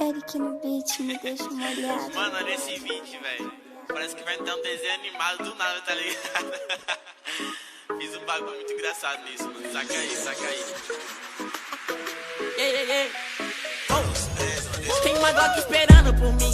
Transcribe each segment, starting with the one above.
Eric no beat, me deixa molhado. Mano, olha esse vídeo, velho. Parece que vai dar um desenho animado do nada, tá ligado? Fiz um bagulho muito engraçado nisso, mano. Saca aí, saca aí. Tem uma Glock esperando por mim,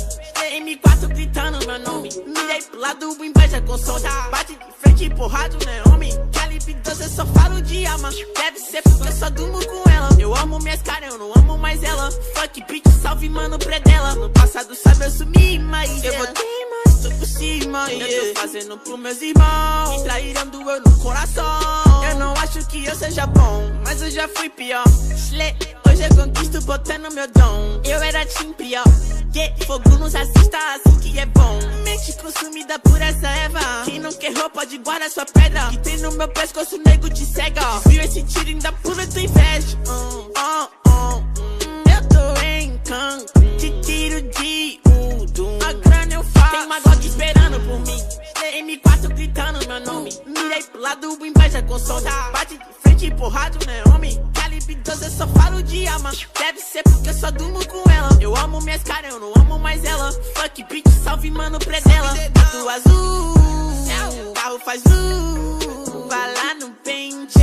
M4 gritando meu nome. Mirei pro lado, inveja com som. Bate de frente, porrado, né, homem? Calibre 12, eu só falo de alma. Deve ser porque eu só durmo com ela. Eu amo minhas caras, eu não amo mais ela. Fuck bitch, salve mano, predela. No passado sabe eu sumi, mas eu voltei, mas tô por cima. Eu tô fazendo pros meus irmãos que traíram doeu no coração. Eu não acho que eu seja bom, mas eu já fui pior. Hoje eu conquisto botando meu dom. Eu era time pior. Fogo nos assista, assim que é bom. Mente consumida por essa erva. Quem não quer roupa pode guardar sua pedra. Que tem no meu pescoço, o nego te cega. Viu esse tiro ainda pula tua inveja. Eu tô em Cancún, te tiro de Udum. A grana eu faço. Tem uma Glock esperando por mim, M4 gritando meu nome. Mirei pro lado, inveja com som. Bate de frente, porrado, né, homem? Calibre 12, eu só falo de alma. Deve ser porque eu só durmo com ela. Eu amo minhas caras, eu não amo mais ela. Fuck bitch, salve mano, predela. Do azul, o carro faz vai lá no pente,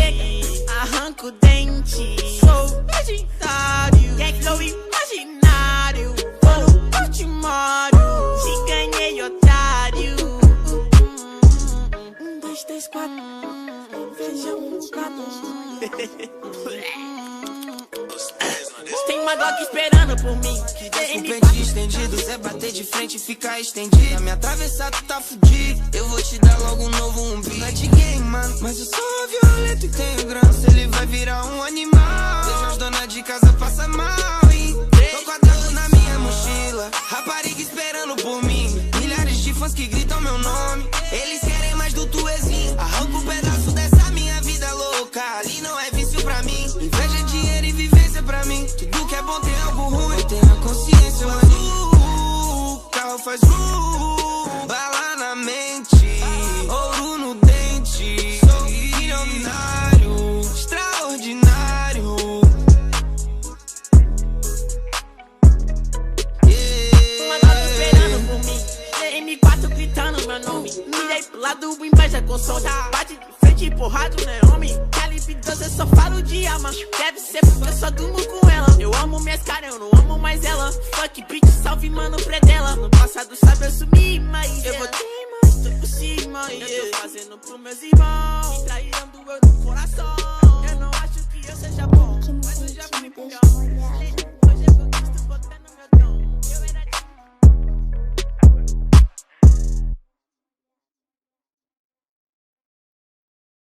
arranca o dente. Sou legendário, sou imaginário. Vou no Portimório, te ganhei, otário. 1, 2, 3, 4. Feijão, 4. Tem uma Glock esperando por mim. Com pente estendido, Zé bater de frente e ficar estendido. Na minha travessa tu tá fudido, eu vou te dar logo um novo umbigo. Não é de game, mano, mas eu sou violento e tenho grana. Se ele vai virar um animal, deixa as donas de casa passar mal, hein? Tô quadrado na minha mochila, rapariga esperando por mim. Milhares de fãs que gritam meu nome, eles querem mais do tuezinho. Arranca um pedaço dessa minha vida louca, ali não é vício pra mim. Inveja, dinheiro e vivência pra mim. Tudo que é bom tem algo ruim, eu tenho a consciência, mano. O carro faz bala na mente, ouro no dente. Sou milionário, extraordinário. Uma Glock esperando por mim, M4 gritando meu nome. Mirei pro lado, inveja com som. Bate de frente, porrado, né, homem? Calibre 12, eu só falo de alma. Deve ser porque eu só durmo com ela. Eu amo minhas caras, eu não amo mais ela. Fuck bitch, salve mano, predela. No passado sabe eu sumi, mas eu voltei, mas tô por cima. Eu tô fazendo pros meus irmãos que traíram doeu no coração. Eu não acho que eu seja bom, mas eu já fui pior.